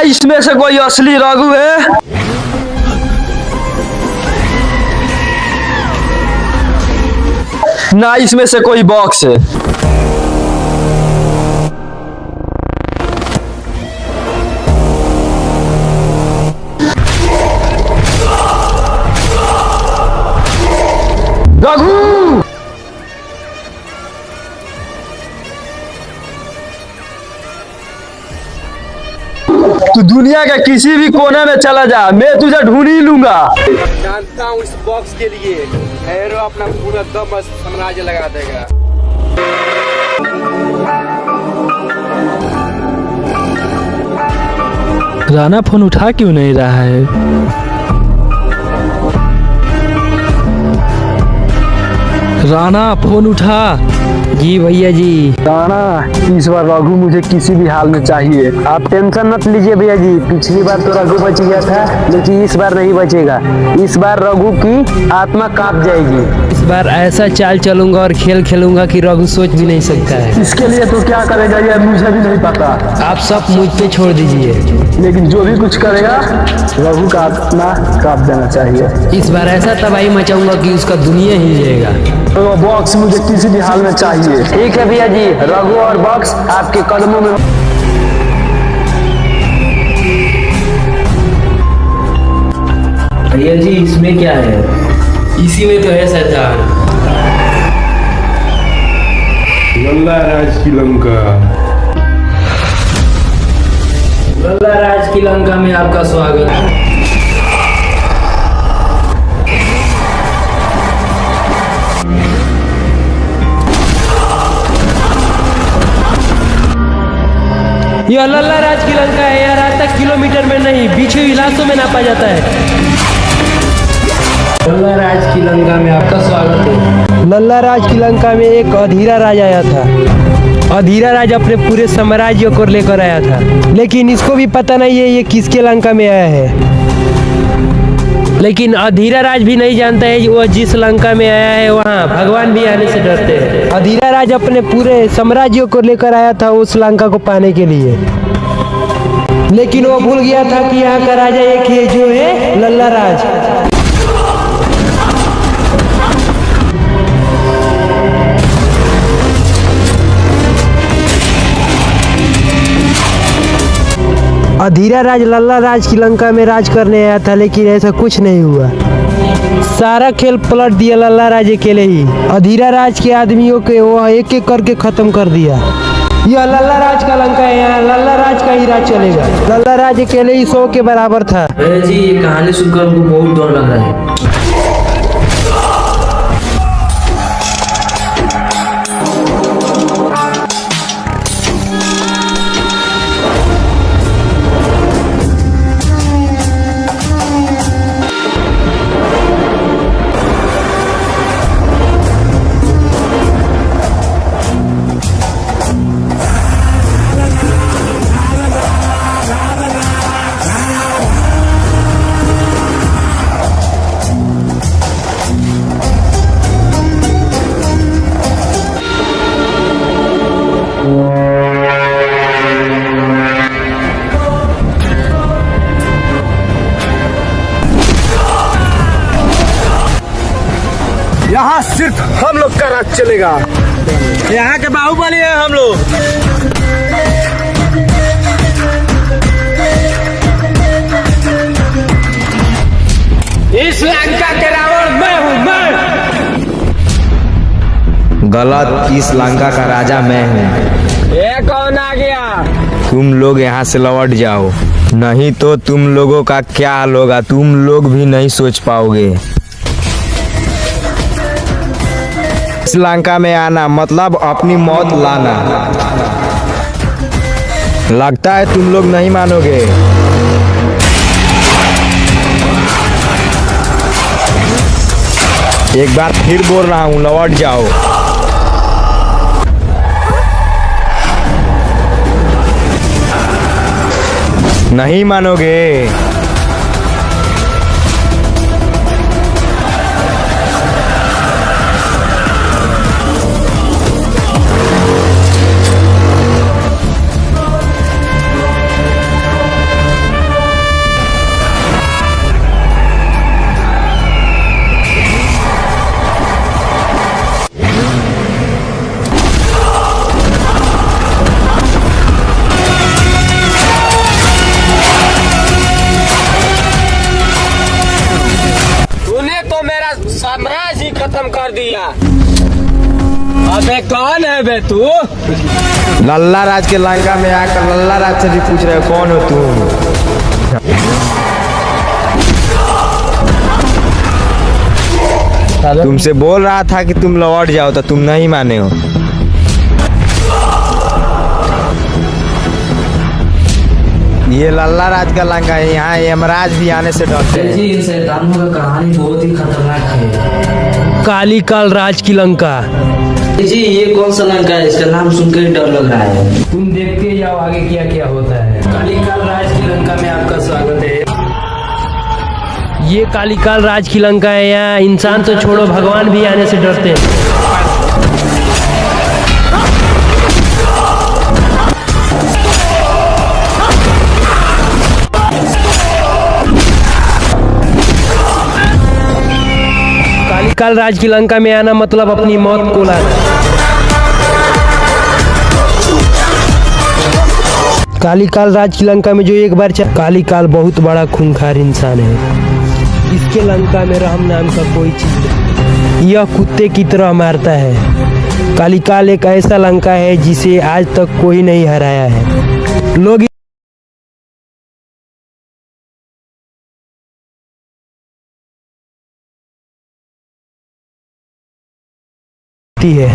इसमें से कोई असली रघु है? ना इसमें से कोई बॉक्स है। रघु तू दुनिया के किसी भी कोने में चला जा, मैं तुझे ढूंढ ही लूंगा। जानता हूँ इस बॉक्स के लिए हैरो अपना पूरा दम साम्राज्य लगा देगा। राणा फोन उठा क्यों नहीं रहा है? राणा फोन उठा। जी भैया जी। राणा इस बार रघु मुझे किसी भी हाल में चाहिए। आप टेंशन मत लीजिए भैया जी, पिछली बार तो रघु बच गया था, लेकिन इस बार नहीं बचेगा। इस बार रघु की आत्मा कांप जाएगी। इस बार ऐसा चाल चलूंगा और खेल खेलूंगा कि रघु सोच भी नहीं सकता है। इसके लिए तो क्या करेगा ये मुझे भी नहीं पता। आप सब मुझ पे छोड़ दीजिए, लेकिन जो भी कुछ करेगा रघु का आत्मा कांप देना चाहिए। इस बार ऐसा तबाही मचाऊंगा कि उसका दुनिया ही जाएगा। तो वो बॉक्स मुझे किसी भी हाल में चाहिए। ठीक है भैया जी, रघु और बॉक्स आपके कदमों में। भैया जी इसमें क्या है? इसी में तो है शैतान। लल्ला राज की लंका। लल्ला राज की लंका में आपका स्वागत है। यह लल्ला राज की लंका है। यह रात तक किलोमीटर में नहीं, बीच इलाकों में नापा जाता है। लल्ला राज की लंका में आपका स्वागत है। लल्ला राज की लंका में एक अधीरा राज आया था। अधीरा राज अपने पूरे साम्राज्य को लेकर आया था, लेकिन इसको भी पता नहीं है ये किसके लंका में आया है। लेकिन अधीरा राज भी नहीं जानता है वो जिस लंका में आया है वहाँ भगवान भी आने से डरते हैं। अधीरा राज अपने पूरे साम्राज्य को लेकर आया था उस लंका को पाने के लिए, लेकिन वो भूल गया था कि यहाँ का राजा एक ही है, जो है लल्ला राज। अधीरा राज लल्ला राज की लंका में राज करने आया था, लेकिन ऐसा कुछ नहीं हुआ। सारा खेल पलट दिया लल्ला राज अकेले ही। अधीरा राज के आदमियों के वो एक एक करके खत्म कर दिया। यह लल्ला राज का लंका है, यहाँ लल्ला राज का ही राज चलेगा। लल्ला राज अकेले ही 100 के बराबर था। जी ये कहानी सुनकर हमको बहुत डर लग रहा है। यहाँ सिर्फ हम लोग का राज चलेगा। यहाँ के बाहुबली है हम लोग। इस लंका के रावण मैं हूँ, मैं। गलत, इस लंका का राजा मैं हूँ। ये कौन आ गया? तुम लोग यहाँ से लौट जाओ, नहीं तो तुम लोगों का क्या हाल होगा तुम लोग भी नहीं सोच पाओगे। इस लंका में आना मतलब अपनी मौत लाना। लगता है तुम लोग नहीं मानोगे। एक बार फिर बोल रहा हूँ, लौट जाओ। नहीं मानोगे। तूने तो मेरा साम्राज्य ही खत्म कर दिया। अबे कौन है बे तू? लल्ला राज के लंका में आकर लल्ला राज से भी पूछ रहे हो कौन हो तुम? तुमसे बोल रहा था कि तुम लौट जाओ तो तुम नहीं माने हो। ये लल्ला राज का लंका है, यहाँ यमराज भी आने से डरते हैं। जी इन शैतानों का कहानी बहुत ही खतरनाक है। काली काल राज की लंका। जी ये कौन सा लंका है? इसका नाम सुनकर ही डर लग रहा है। तुम देखते जाओ आगे क्या क्या होता है। कालीकाल राज की लंका में आपका स्वागत है। ये कालीकाल राज की लंका है। यहाँ इंसान तो छोड़ो, भगवान भी आने से डरते हैं। कालीकाल राज की लंका में आना मतलब अपनी मौत को लाना। कालीकाल राज की लंका में जो एक बार कालीकाल बहुत बड़ा खूंखार इंसान है। इसके लंका में रहम नाम का कोई चीज नहीं। यह कुत्ते की तरह मारता है। कालीकाल एक ऐसा लंका है जिसे आज तक कोई नहीं हराया है। लोग है।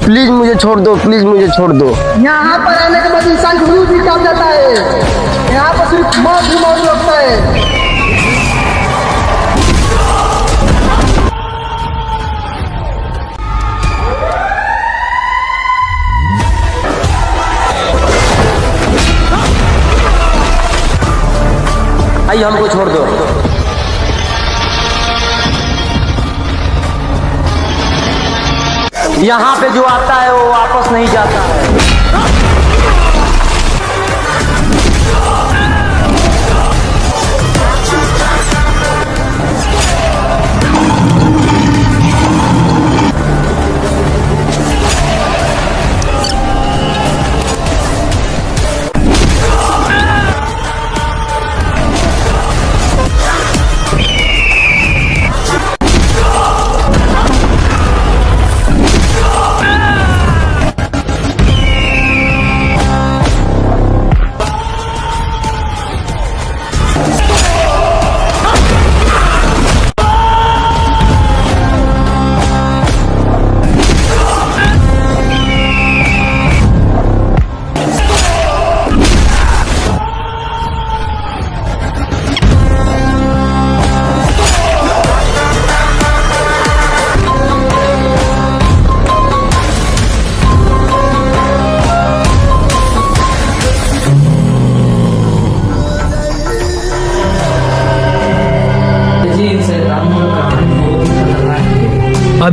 प्लीज मुझे छोड़ दो, प्लीज मुझे छोड़ दो। यहाँ पर आने के बाद इंसान की रूह भी कम जाता है। यहाँ पर सिर्फ मौत ही मौत लगता है। आइए हमको छोड़ दो। यहाँ पे जो आता है वो वापस नहीं जाता है।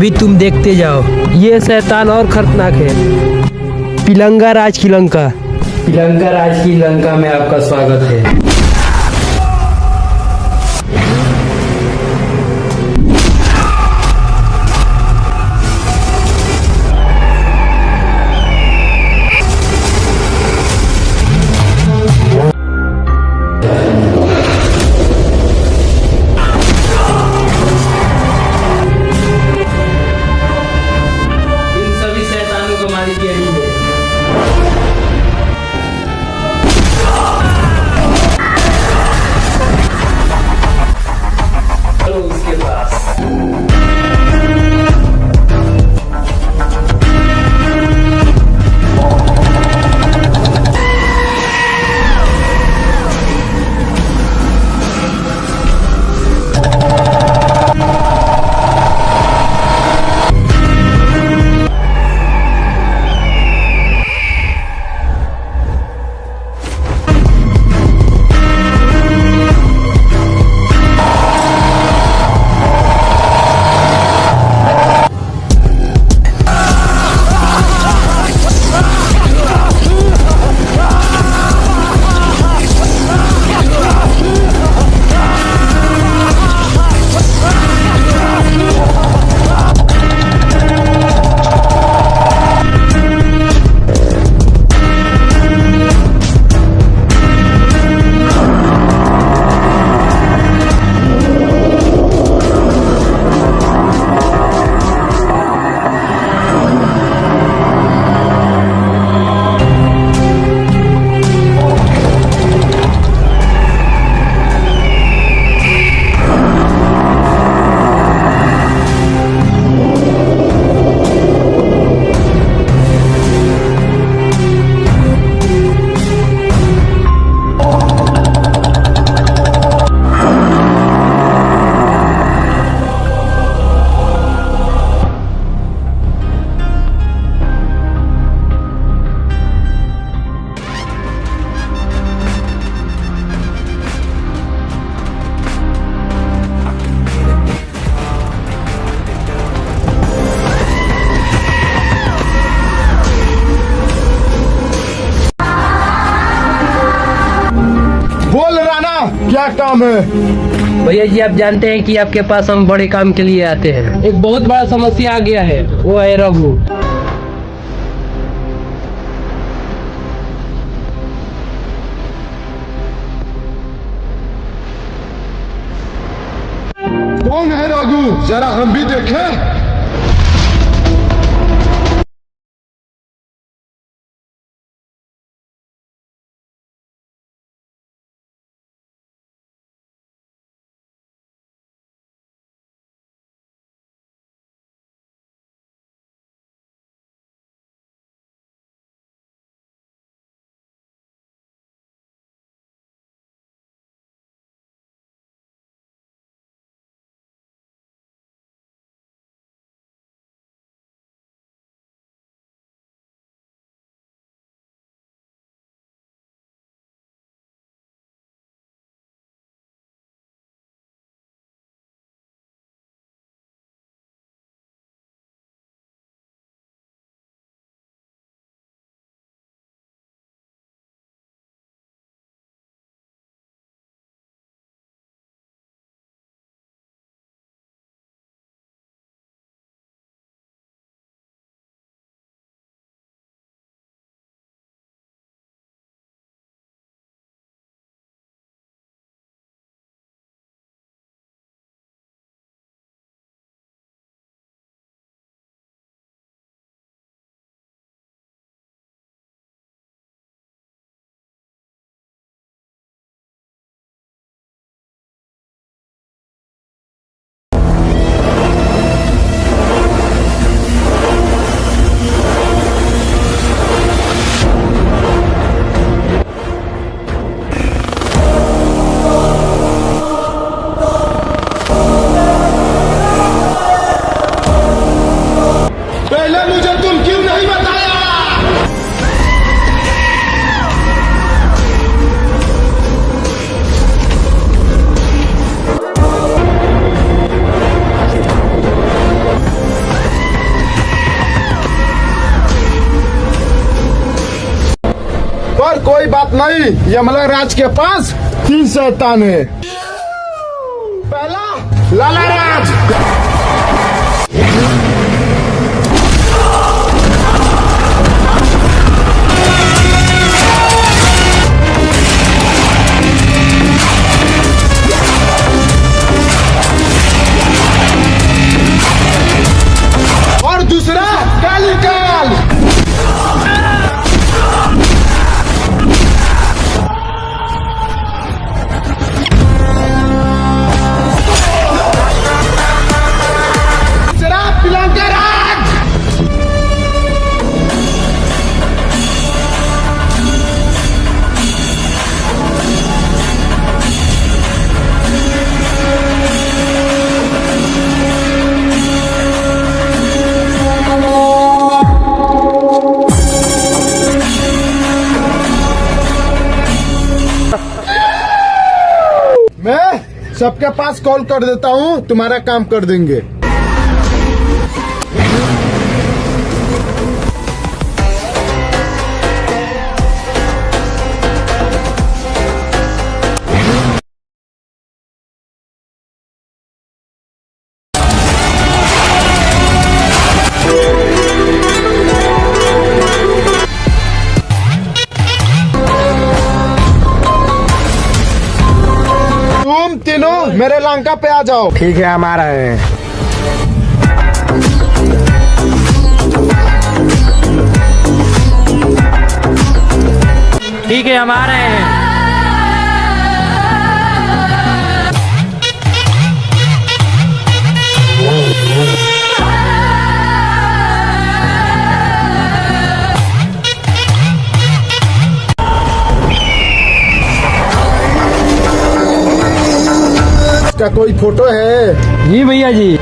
अभी तुम देखते जाओ, ये शैतान और खतरनाक है। पिलंगा राज की लंका। पिलंगा राज की लंका में आपका स्वागत है। इन सभी शैतानों को मारी गई है। चलो उसके पास। बोल राणा, क्या काम है? भैया जी, आप जानते हैं कि आपके पास हम बड़े काम के लिए आते हैं। एक बहुत बड़ा समस्या आ गया है, वो है रघु। कौन है रघु? जरा हम भी देखें। नहीं, यमला राज के पास 3 शैतान है। पहला लाला राज, और दूसरा कालीकाल। तीसरा पिलंका राज। मैं सबके पास कॉल कर देता हूँ, तुम्हारा काम कर देंगे। तुम तीनों मेरे लंका पे आ जाओ। ठीक है, हम आ रहे हैं। ठीक है, हम आ रहे हैं। इसका कोई फोटो है? जी भैया जी।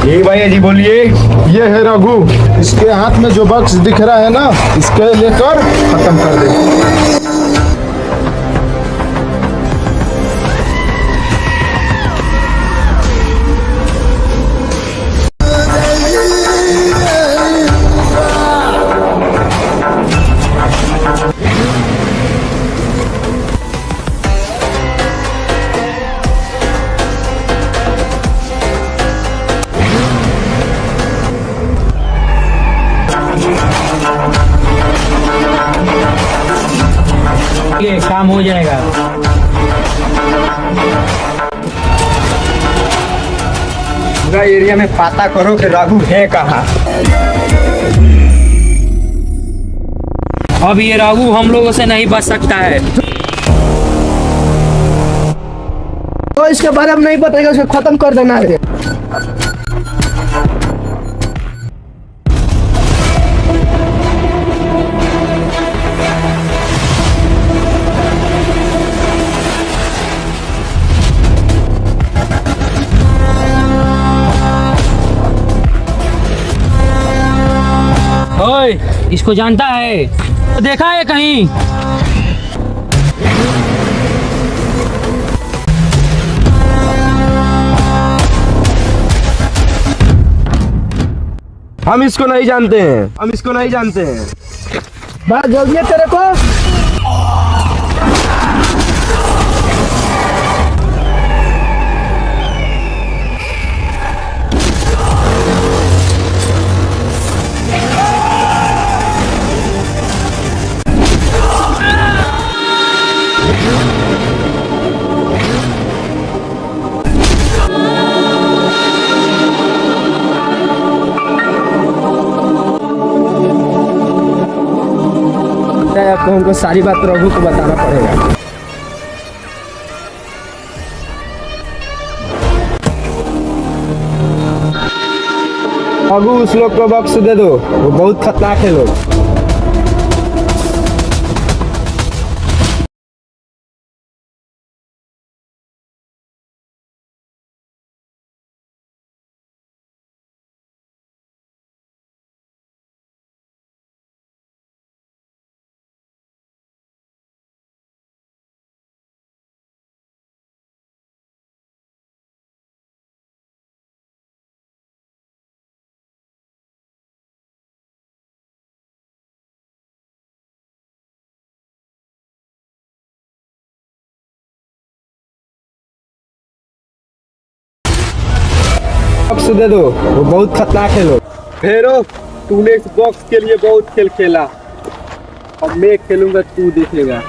जी भैया जी, बोलिए। ये है रघु, इसके हाथ में जो बक्स दिख रहा है ना, इसके लेकर खत्म कर दे। ये काम हो जाएगा। पूरा एरिया में पता करो कि रघु है कहाँ। अब ये रघु हम लोगों से नहीं बच सकता है। तो इसके बारे में नहीं बताएगा, उसको खत्म कर देना है। ओए, इसको जानता है? तो देखा है कहीं? हम इसको नहीं जानते हैं, हम इसको नहीं जानते हैं। बात जल्दी है तेरे को। हमको सारी बात रघु को बताना पड़ेगा। रघु उस लोग को बख्श दे दो, वो बहुत खतरनाक है लोग। बॉक्स दे दो, वो बहुत खतरनाक है लोग। फेरो तूने इस बॉक्स के लिए बहुत खेल खेला, अब मैं खेलूंगा, तू देखेगा।